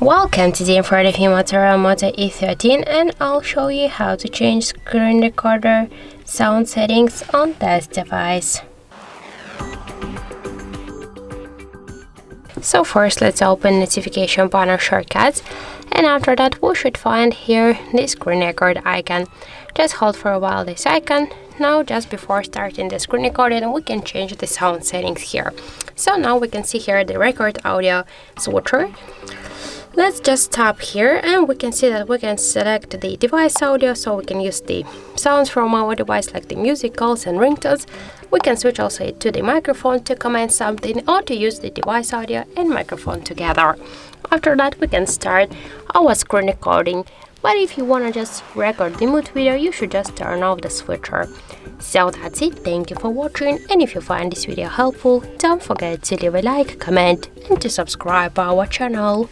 Welcome to the info review Motorola Moto E13, and I'll show you how to change screen recorder sound settings on this device. So first let's open notification panel shortcuts, and after that we should find here the screen record icon. Just hold for a while this icon. Now just before starting the screen recording we can change the sound settings here. So now we can see here the record audio switcher. Let's just tap here and we can see that we can select the device audio, so we can use the sounds from our device like the music calls and ringtones. We can switch also to the microphone to command something, or to use the device audio and microphone together. After that we can start our screen recording, but if you want to just record the mood video you should just turn off the switcher. So that's it, thank you for watching, and if you find this video helpful don't forget to leave a like, comment and to subscribe our channel.